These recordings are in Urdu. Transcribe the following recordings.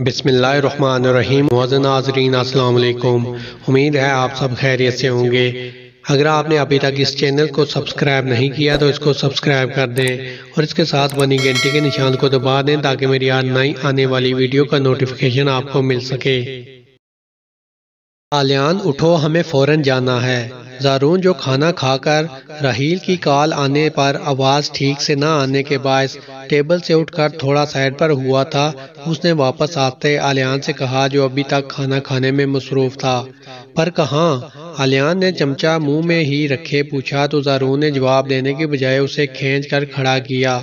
بسم اللہ الرحمن الرحیم۔ معزز ناظرین السلام علیکم۔ امید ہے آپ سب خیریت سے ہوں گے۔ اگر آپ نے ابھی تک اس چینل کو سبسکرائب نہیں کیا تو اس کو سبسکرائب کر دیں اور اس کے ساتھ بنی گھنٹی کے نشان کو دبا دیں تاکہ میری نئی آنے والی ویڈیو کا نوٹیفیکیشن آپ کو مل سکے۔ آلیان اٹھو، ہمیں فوراً جانا ہے۔ زارون جو کھانا کھا کر رحیل کی کال آنے پر آواز ٹھیک سے نہ آنے کے باعث ٹیبل سے اٹھ کر تھوڑا سائڈ پر ہوا تھا، اس نے واپس آتے آلیان سے کہا جو ابھی تک کھانا کھانے میں مصروف تھا۔ پر کہاں؟ آلیان نے چمچہ منہ میں ہی رکھے پوچھا تو زارون نے جواب دینے کی بجائے اسے کھینچ کر کھڑا کیا۔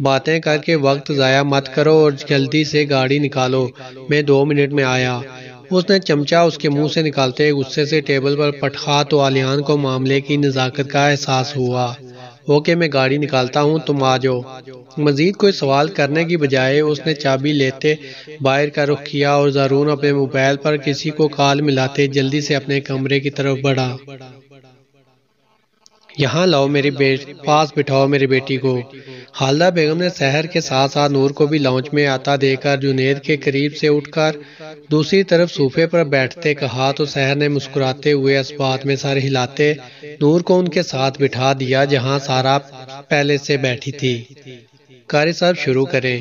باتیں کر کے وقت ضائع مت کرو اور جلدی سے گاڑی نکالو، میں 2 منٹ میں آیا۔ اس نے چمچہ اس کے منہ سے نکالتے غصے سے ٹیبل پر پٹخا تو آلیان کو معاملے کی نزاکت کا احساس ہوا۔ اوکے، میں گاڑی نکالتا ہوں، تم آ جاؤ۔ مزید کوئی سوال کرنے کی بجائے اس نے چابی لیتے باہر کا رخ کیا اور زارون اپنے موبائل پر کسی کو کال ملاتے جلدی سے اپنے کمرے کی طرف بڑھا۔ یہاں لاؤ، میرے پاس بٹھاؤ میری بیٹی کو۔ خالدہ بیگم نے سحر کے ساتھ ساتھ نور کو بھی لاؤنج میں آتا دیکھ کر جنید کے قریب سے اٹھ کر دوسری طرف صوفے پر بیٹھتے کہا تو سحر نے مسکراتے ہوئے اس بات میں سر ہلاتے نور کو ان کے ساتھ بٹھا دیا جہاں سارا پہلے سے بیٹھی تھی۔ قاری صاحب شروع کریں۔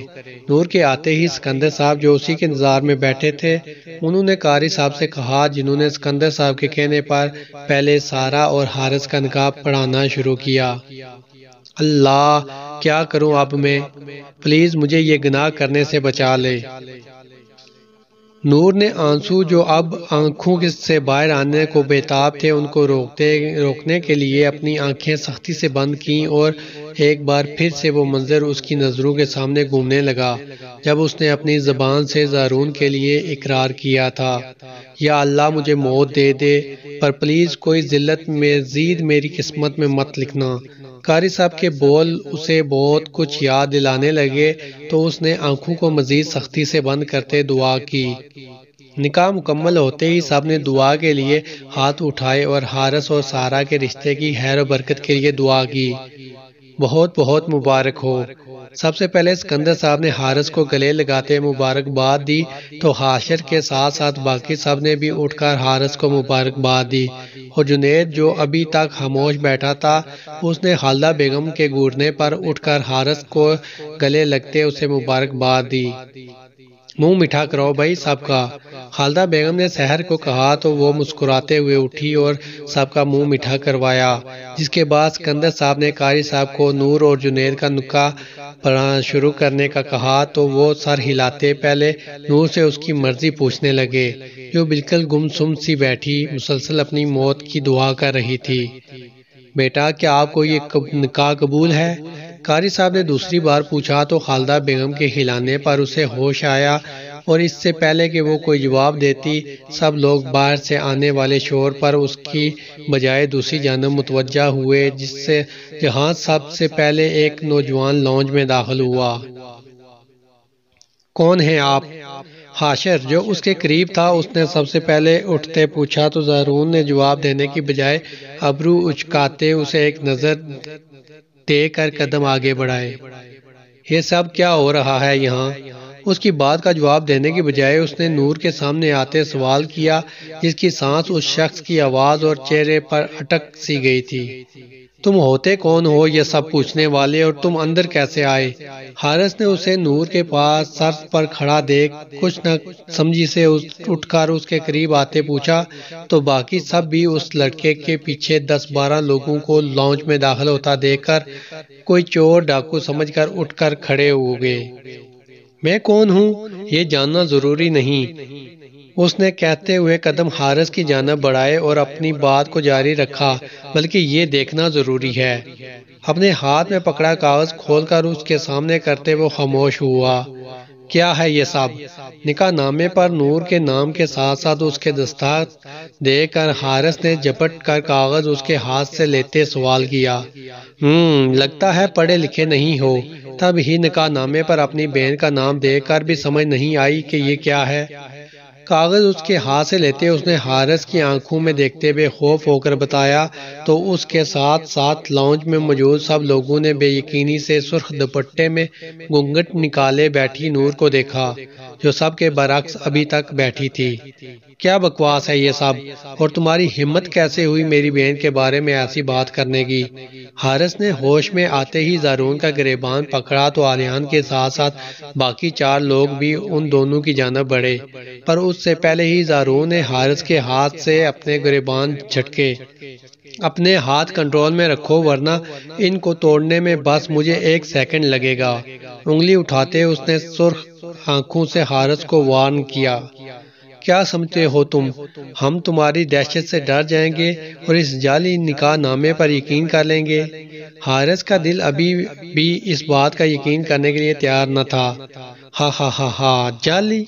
نور کے آتے ہی سکندر صاحب جو اسی کے انتظار میں بیٹھے تھے انہوں نے قاری صاحب سے کہا جنہوں نے سکندر صاحب کے کہنے پر پہلے سارا اور حارث کا نقاب پڑھانا شروع کیا۔ اللہ، کیا کروں اب میں؟ پلیز مجھے یہ گناہ کرنے سے بچا لے۔ نور نے آنسو جو اب آنکھوں سے باہر آنے کو بےتاب تھے ان کو روکنے کے لیے اپنی آنکھیں سختی سے بند کیں اور ایک بار پھر سے وہ منظر اس کی نظروں کے سامنے گھومنے لگا جب اس نے اپنی زبان سے زارون کے لیے اقرار کیا تھا، یا اللہ مجھے موت دے دے پر پلیز کوئی ذلت مزید میری قسمت میں مت لکھنا۔ قاری صاحب کے بول اسے بہت کچھ یاد دلانے لگے تو اس نے آنکھوں کو مزید سختی سے بند کرتے دعا کی۔ نکاح مکمل ہوتے ہی سب نے دعا کے لیے ہاتھ اٹھائے اور حارث اور سارا کے رشتے کی خیر و برکت کے لیے دعا کی۔ بہت بہت مبارک ہو۔ سب سے پہلے سکندر صاحب نے حارث کو گلے لگاتے مبارکباد دی تو حاشر کے ساتھ ساتھ باقی سب نے بھی اٹھ کر حارث کو مبارکباد دی اور جنید جو ابھی تک خاموش بیٹھا تھا اس نے خالدہ بیگم کے گھورنے پر اٹھ کر حارث کو گلے لگتے اسے مبارکباد دی۔ منہ میٹھا کرو بھائی سب کا، خالدہ بیگم نے سحر کو کہا تو وہ مسکراتے ہوئے اٹھی اور سب کا منہ میٹھا کروایا، جس کے بعد سکندر صاحب نے قاری صاحب کو نور اور جنید کا نکاح پڑھانا شروع کرنے کا کہا تو وہ سر ہلاتے پہلے نور سے اس کی مرضی پوچھنے لگے جو بالکل گمسم سی بیٹھی مسلسل اپنی موت کی دعا کر رہی تھی۔ بیٹا، کیا آپ کو یہ نکاح قبول ہے؟ قاری صاحب نے دوسری بار پوچھا تو خالدہ بیگم کے ہلانے پر اسے ہوش آیا اور اس سے پہلے کہ وہ کوئی جواب دیتی سب لوگ باہر سے آنے والے شور پر اس کی بجائے دوسری جانب متوجہ ہوئے جہاں سب سے پہلے ایک نوجوان لاؤنج میں داخل ہوا۔ کون ہیں آپ؟ حاشر جو اس کے قریب تھا اس نے سب سے پہلے اٹھتے پوچھا تو زارون نے جواب دینے کی بجائے ابرو اچکاتے اسے ایک نظر دے کر قدم آگے بڑھائے۔ یہ سب کیا ہو رہا ہے یہاں؟ اس کی بات کا جواب دینے کی بجائے اس نے نور کے سامنے آتے سوال کیا جس کی سانس اس شخص کی آواز اور چہرے پر اٹک سی گئی تھی۔ تم ہوتے کون ہو یہ سب پوچھنے والے اور تم اندر کیسے آئے؟ حارث نے اسے نور کے پاس سر پر کھڑا دیکھ کچھ نہ سمجھی سے اٹھ کر اس کے قریب آتے پوچھا تو باقی سب بھی اس لڑکے کے پیچھے 10-12 لوگوں کو لاؤنج میں داخل ہوتا دیکھ کر کوئی چور ڈاکو سمجھ کر اٹھ کر کھڑے ہو گئے۔ میں کون ہوں یہ جاننا ضروری نہیں، اس نے کہتے ہوئے قدم حارث کی جانب بڑھائے اور اپنی بات کو جاری رکھا، بلکہ یہ دیکھنا ضروری ہے۔ اپنے ہاتھ میں پکڑا کاغذ کھول کر اس کے سامنے کرتے وہ خاموش ہوا۔ کیا ہے یہ سب؟ نکاح نامے پر نور کے نام کے ساتھ ساتھ اس کے دستخط دے کر حارث نے جھپٹ کر کاغذ اس کے ہاتھ سے لیتے سوال کیا۔ لگتا ہے پڑھے لکھے نہیں ہو۔ تب ہی نکاح نامے پر اپنی بہن کا نام دیکھ کر بھی سمجھ نہیں آئی کہ یہ کیا ہے۔ کاغذ اس کے ہاتھ سے لیتے اس نے حارث کی آنکھوں میں دیکھتے بے خوف ہو کر بتایا تو اس کے ساتھ ساتھ لاؤنج میں موجود سب لوگوں نے بے یقینی سے سرخ دوپٹے میں گھونگھٹ نکالے بیٹھی نور کو دیکھا جو سب کے برعکس ابھی تک بیٹھی تھی۔ کیا بکواس ہے یہ سب، اور تمہاری ہمت کیسے ہوئی میری بہن کے بارے میں ایسی بات کرنے کی؟ حارث نے ہوش میں آتے ہی زارون کا گریبان پکڑا تو آلیان کے ساتھ ساتھ باقی 4 لوگ بھی ان دونوں کی جانب بڑھے، پر اس سے پہلے ہی زارون نے حارث کے ہاتھ سے اپنے گریبان جھٹکے۔ اپنے ہاتھ کنٹرول میں رکھو ورنہ ان کو توڑنے میں بس مجھے 1 سیکنڈ لگے گا۔ انگلی اٹھاتے اس نے سرخ آنکھوں سے حارث کو وارن کیا۔ کیا سمجھتے ہو تم ہم تمہاری دہشت سے ڈر جائیں گے اور اس جعلی نکاح نامے پر یقین کر لیں گے؟ حارث کا دل ابھی بھی اس بات کا یقین کرنے کے لیے تیار نہ تھا۔ ہا ہا ہا ہا، جعلی؟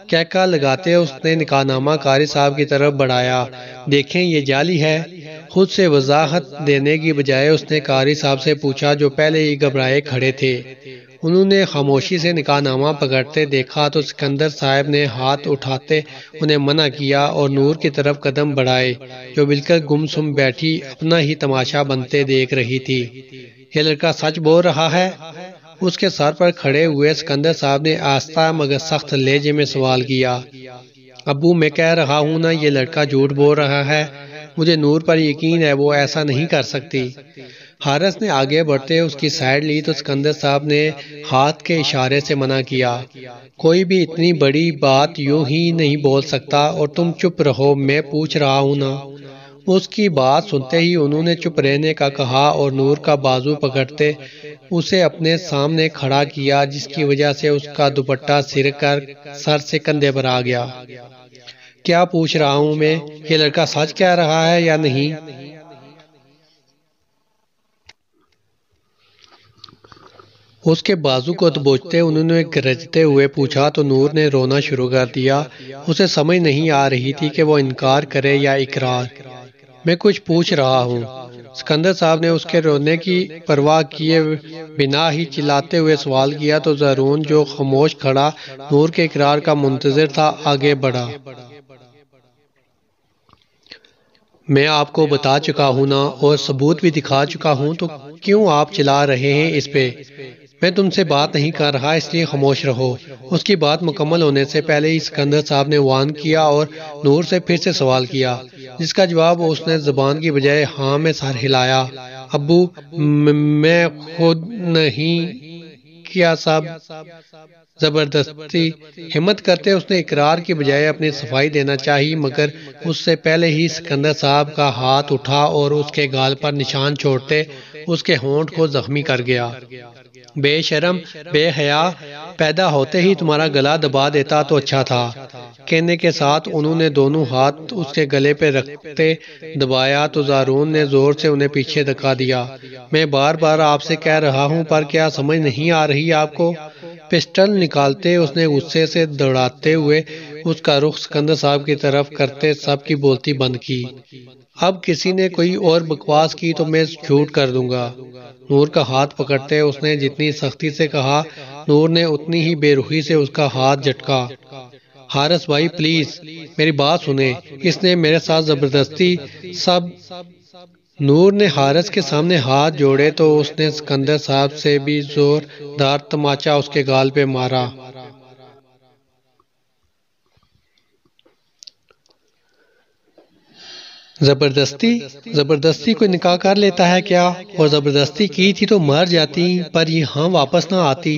کہکا لگاتے اس نے نکاح نامہ قاری صاحب کی طرف بڑھایا۔ دیکھیں یہ جعلی ہے؟ خود سے وضاحت دینے کی بجائے اس نے قاری صاحب سے پوچھا جو پہلے ہی گھبرائے کھڑے تھے۔ انہوں نے خاموشی سے نکاح نامہ پکڑتے دیکھا تو سکندر صاحب نے ہاتھ اٹھاتے انہیں منع کیا اور نور کی طرف قدم بڑھائے جو بالکل گمسم بیٹھی اپنا ہی تماشا بنتے دیکھ رہی تھی۔ یہ لڑکا سچ بول رہا ہے؟ اس کے سر پر کھڑے ہوئے سکندر صاحب نے آہستہ مگر سخت لہجے میں سوال کیا۔ ابو میں کہہ رہا ہوں نا یہ لڑکا جھوٹ بول رہا ہے، مجھے نور پر یقین ہے وہ ایسا نہیں کر سکتی۔ حارث نے آگے بڑھتے اس کی سائیڈ لی تو سکندر صاحب نے ہاتھ کے اشارے سے منع کیا۔ کوئی بھی اتنی بڑی بات یوں ہی نہیں بول سکتا، اور تم چپ رہو، میں پوچھ رہا ہوں نا۔ اس کی بات سنتے ہی انہوں نے چپ رہنے کا کہا اور نور کا بازو پکڑتے اسے اپنے سامنے کھڑا کیا جس کی وجہ سے اس کا دوپٹہ سر کر سر سے کندھے پر آ گیا۔ کیا پوچھ رہا ہوں میں، یہ لڑکا سچ کہہ رہا ہے یا نہیں؟ اس کے بازو کو دبوچتے انہوں نے گرجتے ہوئے پوچھا تو نور نے رونا شروع کر دیا۔ اسے سمجھ نہیں آ رہی تھی کہ وہ انکار کرے یا اقرار۔ میں کچھ پوچھ رہا ہوں۔ سکندر صاحب نے اس کے رونے کی پرواہ کیے بنا ہی چلاتے ہوئے سوال کیا تو زارون جو خاموش کھڑا نور کے اقرار کا منتظر تھا آگے بڑھا۔ میں آپ کو بتا چکا ہوں نا اور ثبوت بھی دکھا چکا ہوں، تو کیوں آپ چلا رہے ہیں اس پہ؟ میں تم سے بات نہیں کر رہا اس لیے خاموش رہو۔ اس کی بات مکمل ہونے سے پہلے ہی سکندر صاحب نے وارن کیا اور نور سے پھر سے سوال کیا جس کا جواب اس نے زبان کی بجائے ہاں میں سر ہلایا۔ ابو میں خود نہیں کیا سب زبردستی۔ ہمت کرتے اس نے اقرار کی بجائے اپنی صفائی دینا چاہی مگر اس سے پہلے ہی سکندر صاحب کا ہاتھ اٹھا اور اس کے گال پر نشان چھوڑتے اس کے ہونٹ کو زخمی کر گیا۔ بے شرم، بے حیا، پیدا ہوتے ہی تمہارا گلا دبا دیتا تو اچھا تھا۔ کہنے کے ساتھ انہوں نے دونوں ہاتھ اس کے گلے پہ رکھتے دبایا تو زارون نے زور سے انہیں پیچھے دھکا دیا۔ میں بار بار آپ سے کہہ رہا ہوں پر کیا سمجھ نہیں آ رہی آپ کو؟ پسٹل نکالتے اس نے غصے سے دوڑاتے ہوئے اس کا رخ سکندر صاحب کی طرف کرتے سب کی بولتی بند کی۔ اب کسی نے کوئی اور بکواس کی تو میں جھوٹ کر دوں گا۔ نور کا ہاتھ پکڑتے اس نے جتنی سختی سے کہا نور نے اتنی ہی بے رخی سے اس کا ہاتھ جھٹکا۔ حارث بھائی پلیز میری بات سنیں، اس نے میرے ساتھ زبردستی سب۔ نور نے حارث کے سامنے ہاتھ جوڑے تو اس نے سکندر صاحب سے بھی زوردار تماچا اس کے گال پہ مارا۔ زبردستی کوئی نکاح کر لیتا ہے کیا؟ اور زبردستی کی تھی تو مر جاتی پر یہاں واپس نہ آتی۔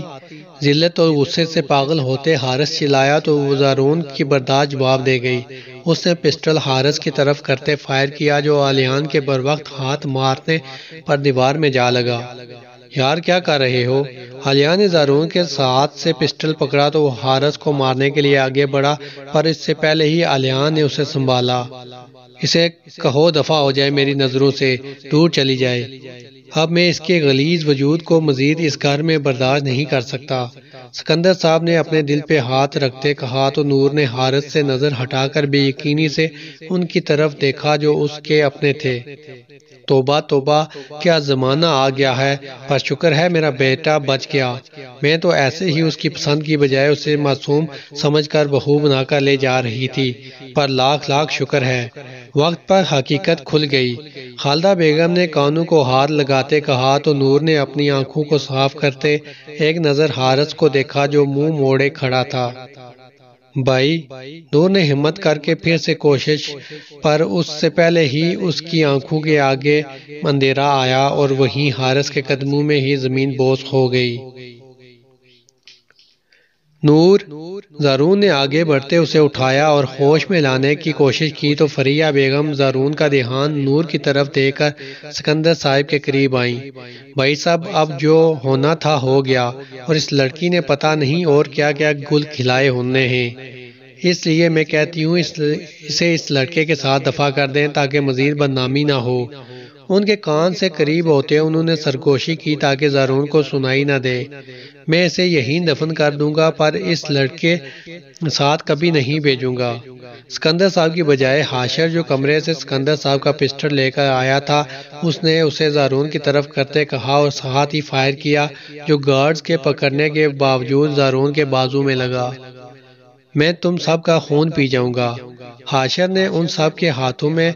ذلت اور غصے سے پاگل ہوتے حارث چلایا تو زارون کی برداشت جواب دے گئی۔ اس نے پسٹل حارث کی طرف کرتے فائر کیا جو آلیان کے بر وقت ہاتھ مارنے پر دیوار میں جا لگا۔ یار کیا کر رہے ہو؟ آلیان نے زارون کے ساتھ سے پسٹل پکڑا تو وہ حارث کو مارنے کے لیے آگے بڑھا پر اس سے پہلے ہی آلیان نے اسے سنبھالا۔ اسے کہو دفع ہو جائے میری نظروں سے، دور چلی جائے۔ اب میں اس کے غلیظ وجود کو مزید اس گھر میں برداشت نہیں کر سکتا۔ سکندر صاحب نے اپنے دل پہ ہاتھ رکھتے کہا تو نور نے حارث سے نظر ہٹا کر بے یقینی سے ان کی طرف دیکھا جو اس کے اپنے تھے۔ توبہ توبہ، کیا زمانہ آ گیا ہے، پر شکر ہے میرا بیٹا بچ گیا۔ میں تو ایسے ہی اس کی پسند کی بجائے اسے معصوم سمجھ کر بہو بنا کر لے جا رہی تھی، پر لاکھ لاکھ شکر ہے۔ وقت پر حقیقت کھل گئی۔ خالدہ بیگم نے کانوں کو ہاتھ لگاتے کہا تو نور نے اپنی آنکھوں کو صاف کرتے ایک نظر حارث کو دیکھا جو منہ موڑے کھڑا تھا۔ بھائی، نور نے ہمت کر کے پھر سے کوشش، پر اس سے پہلے ہی اس کی آنکھوں کے آگے اندھیرا آیا اور وہیں حارث کے قدموں میں ہی زمین بوس ہو گئی۔ نور، زارون نے آگے بڑھتے اسے اٹھایا اور ہوش میں لانے کی کوشش کی تو فریہ بیگم زارون کا دھیان نور کی طرف دے کر سکندر صاحب کے قریب آئیں۔ بھائی صاحب، اب جو ہونا تھا ہو گیا، اور اس لڑکی نے پتہ نہیں اور کیا کیا گل کھلائے ہونے ہیں، اس لیے میں کہتی ہوں اسے اس لڑکے کے ساتھ دفع کر دیں تاکہ مزید بدنامی نہ ہو۔ ان کے کان سے قریب ہوتے انہوں نے سرگوشی کی تاکہ زارون کو سنائی نہ دے۔ میں اسے یہیں دفن کر دوں گا، پر اس لڑکے ساتھ کبھی نہیں بھیجوں گا۔ سکندر صاحب کی بجائے حاشر جو کمرے سے سکندر صاحب کا پسٹل لے کر آیا تھا، اس نے اسے زارون کی طرف کرتے کہا اور ساتھ ہی فائر کیا جو گارڈز کے پکڑنے کے باوجود زارون کے بازو میں لگا۔ میں تم سب کا خون پی جاؤں گا۔ حاشر نے ان سب کے ہاتھوں میں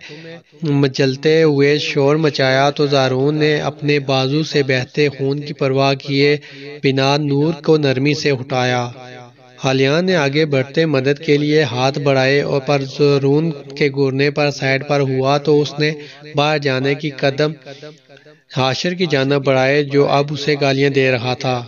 مچلتے ہوئے شور مچایا تو زارون نے اپنے بازو سے بہتے خون کی پرواہ کیے بنا نور کو نرمی سے اٹھایا۔ حالیان نے آگے بڑھتے مدد کے لیے ہاتھ بڑھائے اور پر زارون کے گرنے پر سائیڈ پر ہوا تو اس نے باہر جانے کی قدم حاشر کی جانب بڑھائے جو اب اسے گالیاں دے رہا تھا۔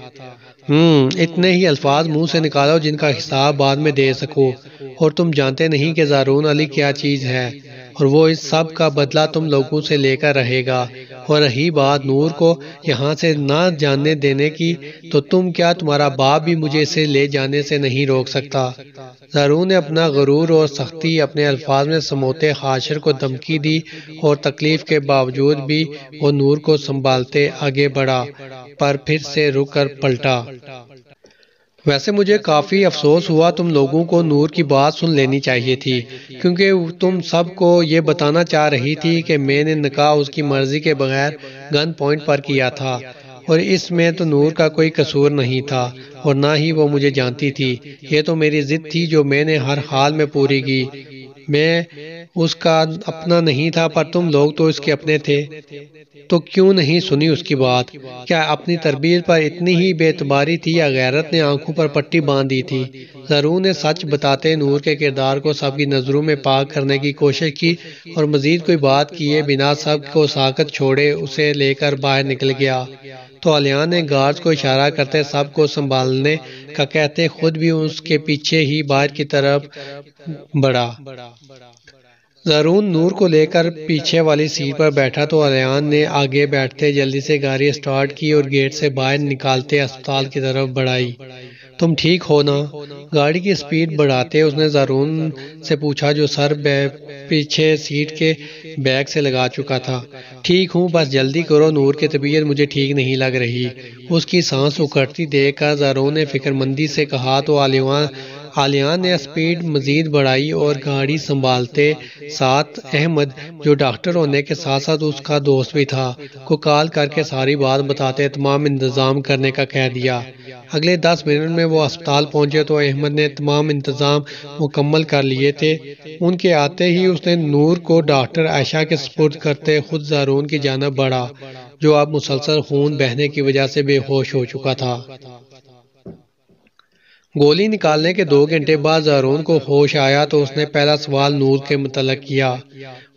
اتنے ہی الفاظ منہ سے نکالو جن کا حساب بعد میں دے سکو، اور تم جانتے نہیں کہ زارون علی کیا چیز ہے، اور وہ اس سب کا بدلہ تم لوگوں سے لے کر رہے گا۔ اور رہی بات نور کو یہاں سے نہ جانے دینے کی، تو تم کیا تمہارا باپ بھی مجھے اسے لے جانے سے نہیں روک سکتا۔ زارون نے اپنا غرور اور سختی اپنے الفاظ میں سموتے حاشر کو دھمکی دی اور تکلیف کے باوجود بھی وہ نور کو سنبھالتے آگے بڑھا، پر پھر سے رک کر پلٹا۔ ویسے مجھے کافی افسوس ہوا، تم لوگوں کو نور کی بات سن لینی چاہیے تھی، کیونکہ تم سب کو یہ بتانا چاہ رہی تھی کہ میں نے نکاح اس کی مرضی کے بغیر گن پوائنٹ پر کیا تھا، اور اس میں تو نور کا کوئی قصور نہیں تھا، اور نہ ہی وہ مجھے جانتی تھی۔ یہ تو میری ضد تھی جو میں نے ہر حال میں پوری کی۔ میں اس کا اپنا نہیں تھا، پر تم لوگ تو اس کے اپنے تھے، تو کیوں نہیں سنی اس کی بات؟ کیا اپنی تربیت پر اتنی ہی بے اعتباری تھی یا غیرت نے آنکھوں پر پٹی باندھ دی تھی؟ زارون نے سچ بتاتے نور کے کردار کو سب کی نظروں میں پاک کرنے کی کوشش کی اور مزید کوئی بات کیے بنا سب کو ساکت چھوڑے اسے لے کر باہر نکل گیا۔ تو حالیان نے گارڈز کو اشارہ کرتے سب کو سنبھالنے کا کہتے خود بھی اس کے پیچھے ہی باہر کی طرف بڑھا۔ زارون نور کو لے کر پیچھے والی سیٹ پر بیٹھا تو حالیان نے آگے بیٹھتے جلدی سے گاڑی سٹارٹ کی اور گیٹ سے باہر نکالتے اسپتال کی طرف بڑھائی۔ تم ٹھیک ہو نا؟ گاڑی کی سپیڈ بڑھاتے اس نے زارون سے پوچھا جو سر پیچھے سیٹ کے بیک سے لگا چکا تھا۔ ٹھیک ہوں، بس جلدی کرو، نور کی طبیعت مجھے ٹھیک نہیں لگ رہی۔ اس کی سانس اکھڑتی دیکھ کر زارون نے فکر مندی سے کہا تو حالیان نے سپیڈ مزید بڑھائی اور گاڑی سنبھالتے ساتھ احمد جو ڈاکٹر ہونے کے ساتھ ساتھ اس کا دوست بھی تھا کو کال کر کے ساری بات بتاتے تمام انتظام کرنے کا کہہ دیا۔ اگلے 10 منٹ میں وہ اسپتال پہنچے تو احمد نے تمام انتظام مکمل کر لیے تھے۔ ان کے آتے ہی اس نے نور کو ڈاکٹر عائشہ کے سپرد کرتے خود زارون کی جانب بڑھا جو اب مسلسل خون بہنے کی وجہ سے بے ہوش ہو چکا تھا۔ گولی نکالنے کے 2 گھنٹے بعد زارون کو ہوش آیا تو اس نے پہلا سوال نور کے متعلق کیا۔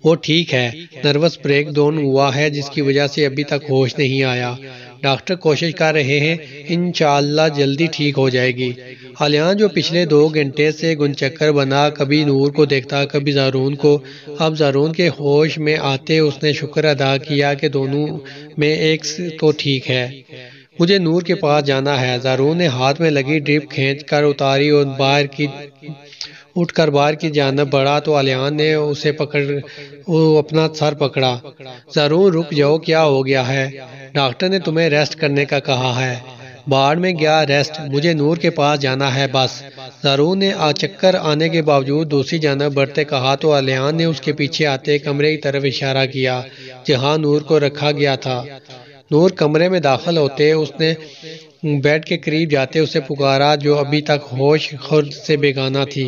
وہ ٹھیک ہے، نروس بریک ڈاؤن ہوا ہے جس کی وجہ سے ابھی تک ہوش نہیں آیا۔ ڈاکٹر کوشش کر رہے ہیں، انشاءاللہ جلدی ٹھیک ہو جائے گی۔ حالیان جو پچھلے 2 گھنٹے سے گنچکر بنا کبھی نور کو دیکھتا کبھی زارون کو، اب زارون کے ہوش میں آتے اس نے شکر ادا کیا کہ دونوں میں ایک تو ٹھیک ہے۔ مجھے نور کے پاس جانا ہے۔ زارون نے ہاتھ میں لگی ڈرپ کھینچ کر اتاری اور اٹھ کر باہر کی جانب بڑھا تو حالیان نے اسے اپنا سر پکڑا۔ زارون رک جاؤ، کیا ہو گیا ہے؟ ڈاکٹر نے تمہیں ریسٹ کرنے کا کہا ہے۔ باڑ میں گیا ریسٹ، مجھے نور کے پاس جانا ہے بس۔ زارون نے چکر آنے کے باوجود دوسری جانب بڑھتے کہا تو الیان نے اس کے پیچھے آتے کمرے کی طرف اشارہ کیا جہاں نور کو رکھا گیا تھا۔ نور کمرے میں داخل ہوتے اس نے بیڈ کے قریب جاتے اسے پکارا جو ابھی تک ہوش خرد سے بیگانہ تھی۔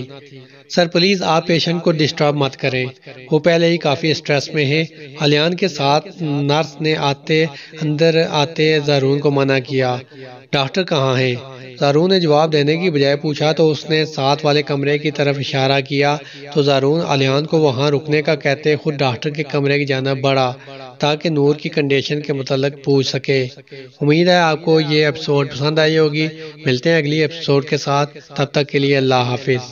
سر پلیز آپ پیشنٹ کو ڈسٹرب مت کریں، وہ پہلے ہی کافی اسٹریس میں ہے۔ الیان کے ساتھ نرس نے اندر آتے زارون کو منع کیا۔ ڈاکٹر کہاں ہیں؟ زارون نے جواب دینے کی بجائے پوچھا تو اس نے ساتھ والے کمرے کی طرف اشارہ کیا تو زارون الیان کو وہاں رکنے کا کہتے خود ڈاکٹر کے کمرے کی جانب بڑھا تاکہ نور کی کنڈیشن کے متعلق پوچھ سکے۔ امید ہے آپ کو یہ ایپیسوڈ پسند آئی ہوگی۔ ملتے ہیں اگلی ایپیسوڈ کے ساتھ، تب تک کے لیے اللہ حافظ۔